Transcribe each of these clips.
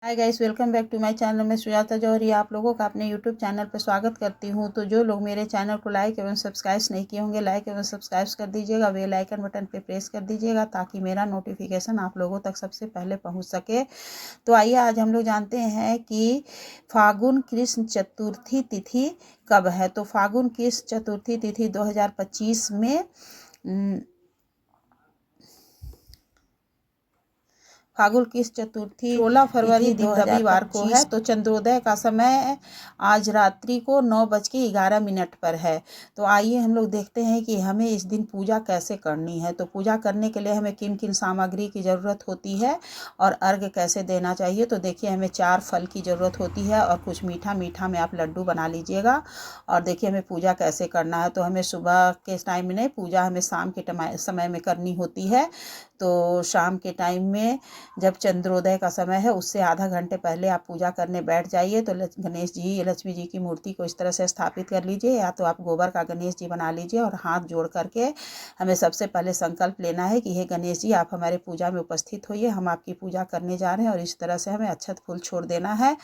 Hi guys, welcome back to my channel. मैं सुजाता जौहरी आप लोगों का अपने यूट्यूब चैनल पर स्वागत करती हूं। तो जो लोग मेरे चैनल को लाइक एवं सब्सक्राइब नहीं किए होंगे, लाइक एवं सब्सक्राइब कर दीजिएगा। बेल आइकन बटन पे प्रेस कर दीजिएगा ताकि मेरा नोटिफिकेशन आप लोगों तक सबसे पहले पहुंच सके। तो आइए आज हम लोग जानते हैं कि फागुन कृष्ण चतुर्थी तिथि कब है। तो फागुन कृष्ण चतुर्थी तिथि 2025 में फागुन कृष्ण चतुर्थी 16 फरवरी दिन रविवार को है। तो चंद्रोदय का समय आज रात्रि को 9:11 पर है। तो आइए हम लोग देखते हैं कि हमें इस दिन पूजा कैसे करनी है। तो पूजा करने के लिए हमें किन किन सामग्री की ज़रूरत होती है और अर्घ्य कैसे देना चाहिए। तो देखिए, हमें 4 फल की ज़रूरत होती है और कुछ मीठा मीठा में आप लड्डू बना लीजिएगा। और देखिए हमें पूजा कैसे करना है। तो हमें सुबह के टाइम में नहीं, पूजा हमें शाम के समय में करनी होती है। तो शाम के टाइम में जब चंद्रोदय का समय है उससे आधा घंटे पहले आप पूजा करने बैठ जाइए। तो गणेश जी, लक्ष्मी जी की मूर्ति को इस तरह से स्थापित कर लीजिए, या तो आप गोबर का गणेश जी बना लीजिए और हाथ जोड़ करके हमें सबसे पहले संकल्प लेना है कि हे गणेश जी, आप हमारे पूजा में उपस्थित होइए, हम आपकी पूजा करने जा रहे हैं। और इस तरह से हमें अक्षत फूल छोड़ देना है।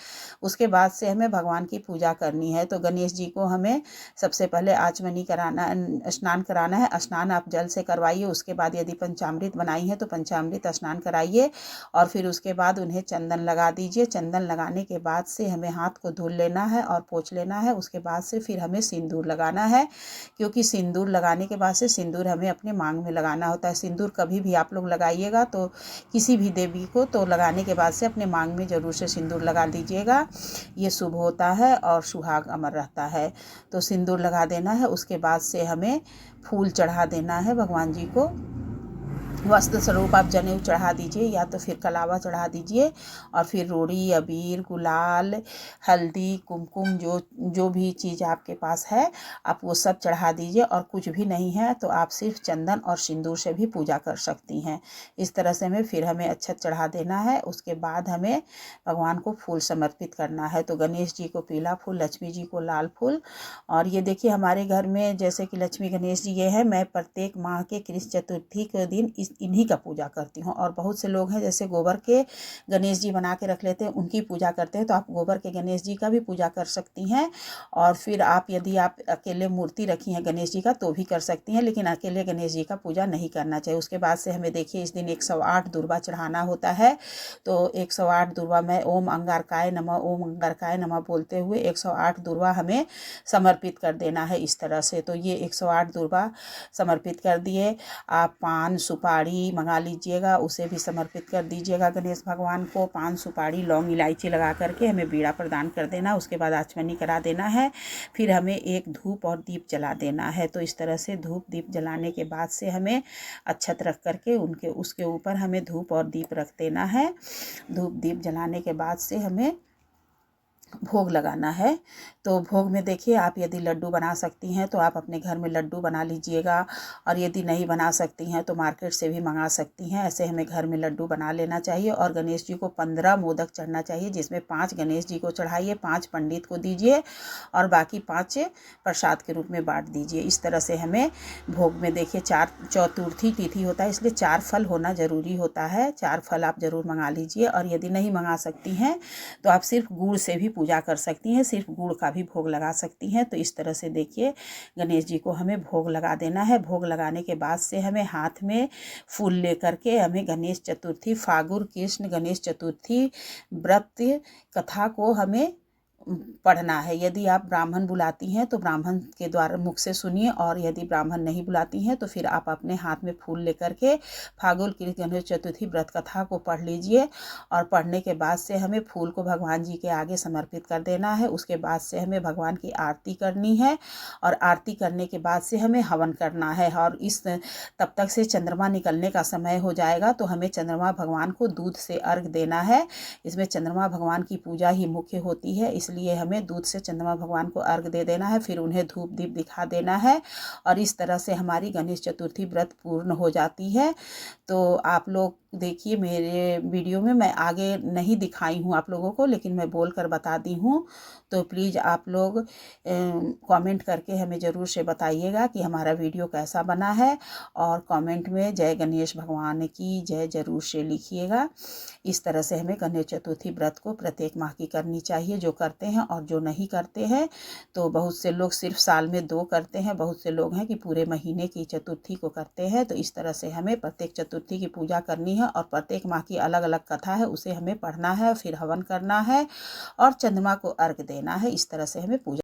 उसके बाद से हमें भगवान की पूजा करनी है। तो गणेश जी को हमें सबसे पहले आचमनी कराना, स्नान कराना है। स्नान आप जल से करवाइए। उसके बाद यदि पंचामृत बनाई है तो पंचामृत स्नान कराइए और फिर उसके बाद उन्हें चंदन लगा दीजिए। चंदन लगाने के बाद से हमें हाथ को धुल लेना है और पोंछ लेना है। उसके बाद से फिर हमें सिंदूर लगाना है, क्योंकि सिंदूर लगाने के बाद से सिंदूर हमें अपने मांग में लगाना होता है। सिंदूर कभी भी आप लोग लगाइएगा तो किसी भी देवी को, तो लगाने के बाद से अपने मांग में ज़रूर से सिंदूर लगा दीजिएगा। ये शुभ होता है और सुहाग अमर रहता है। तो सिंदूर लगा देना है। उसके बाद से हमें फूल चढ़ा देना है भगवान जी को। वस्त्र स्वरूप आप जनेऊ चढ़ा दीजिए या तो फिर कलावा चढ़ा दीजिए। और फिर रोड़ी, अबीर, गुलाल, हल्दी, कुमकुम, जो भी चीज़ आपके पास है आप वो सब चढ़ा दीजिए। और कुछ भी नहीं है तो आप सिर्फ चंदन और सिंदूर से भी पूजा कर सकती हैं। इस तरह से हमें अक्षत चढ़ा देना है। उसके बाद हमें भगवान को फूल समर्पित करना है। तो गणेश जी को पीला फूल, लक्ष्मी जी को लाल फूल। और ये देखिए हमारे घर में जैसे कि लक्ष्मी गणेश जी ये है, मैं प्रत्येक माह के कृष्ण चतुर्थी के दिन इन्हीं का पूजा करती हूँ। और बहुत से लोग हैं जैसे गोबर के गणेश जी बना के रख लेते हैं, उनकी पूजा करते हैं। तो आप गोबर के गणेश जी का भी पूजा कर सकती हैं। और फिर यदि आप अकेले मूर्ति रखी हैं गणेश जी का तो भी कर सकती हैं, लेकिन अकेले गणेश जी का पूजा नहीं करना चाहिए। उसके बाद से हमें देखिए इस दिन 108 दुर्वा चढ़ाना होता है। तो 108 दुर्वा में ओम अंगारकाय नमः, ओम अंगारकाय नमः बोलते हुए 108 दुर्वा हमें समर्पित कर देना है इस तरह से। तो ये 108 दुर्वा समर्पित कर दिए। आप पान सुपारी मंगा लीजिएगा, उसे भी समर्पित कर दीजिएगा गणेश भगवान को। पान सुपारी लौंग इलायची लगा करके हमें बीड़ा प्रदान कर देना। उसके बाद आचमनी करा देना है। फिर हमें एक धूप और दीप जला देना है। तो इस तरह से धूप दीप जलाने के बाद से हमें अक्षत रख करके उसके ऊपर हमें धूप और दीप रख देना है। धूप दीप जलाने के बाद से हमें भोग लगाना है। तो भोग में देखिए, आप यदि लड्डू बना सकती हैं तो आप अपने घर में लड्डू बना लीजिएगा। और यदि नहीं बना सकती हैं तो मार्केट से भी मंगा सकती हैं। ऐसे हमें घर में लड्डू बना लेना चाहिए। और गणेश जी को 15 मोदक चढ़ना चाहिए, जिसमें 5 गणेश जी को चढ़ाइए, 5 पंडित को दीजिए और बाकी 5 प्रसाद के रूप में बांट दीजिए। इस तरह से हमें भोग में देखिए 4 चतुर्थी तिथि होता है, इसलिए 4 फल होना ज़रूरी होता है। 4 फल आप ज़रूर मंगा लीजिए। और यदि नहीं मंगा सकती हैं तो आप सिर्फ गुड़ से भी पूजा कर सकती हैं, सिर्फ गुड़ का भी भोग लगा सकती हैं। तो इस तरह से देखिए गणेश जी को हमें भोग लगा देना है। भोग लगाने के बाद से हमें हाथ में फूल लेकर के हमें गणेश चतुर्थी, फागुन कृष्ण गणेश चतुर्थी व्रत कथा को हमें पढ़ना है। यदि आप ब्राह्मण बुलाती हैं तो ब्राह्मण के द्वारा मुख से सुनिए, और यदि ब्राह्मण नहीं बुलाती हैं तो फिर आप अपने हाथ में फूल लेकर के फागुन कृष्ण गणेश चतुर्थी व्रत कथा को पढ़ लीजिए। और पढ़ने के बाद से हमें फूल को भगवान जी के आगे समर्पित कर देना है। उसके बाद से हमें भगवान की आरती करनी है। और आरती करने के बाद से हमें हवन करना है। और तब तक से चंद्रमा निकलने का समय हो जाएगा। तो हमें चंद्रमा भगवान को दूध से अर्घ देना है। इसमें चंद्रमा भगवान की पूजा ही मुख्य होती है, इसलिए हमें दूध से चंद्रमा भगवान को अर्घ दे देना है। फिर उन्हें धूप दीप दिखा देना है। और इस तरह से हमारी गणेश चतुर्थी व्रत पूर्ण हो जाती है। तो आप लोग देखिए मेरे वीडियो में मैं आगे नहीं दिखाई हूँ आप लोगों को, लेकिन मैं बोल कर बता दी हूँ। तो प्लीज़ आप लोग कमेंट करके हमें ज़रूर से बताइएगा कि हमारा वीडियो कैसा बना है, और कमेंट में जय गणेश भगवान की जय ज़रूर से लिखिएगा। इस तरह से हमें गणेश चतुर्थी व्रत को प्रत्येक माह की करनी चाहिए, जो करते हैं, और जो नहीं करते हैं तो बहुत से लोग सिर्फ साल में 2 करते हैं, बहुत से लोग हैं कि पूरे महीने की चतुर्थी को करते हैं। तो इस तरह से हमें प्रत्येक चतुर्थी की पूजा करनी है, और प्रत्येक माह की अलग अलग कथा है, उसे हमें पढ़ना है, फिर हवन करना है और चंद्रमा को अर्घ देना है। इस तरह से हमें पूजा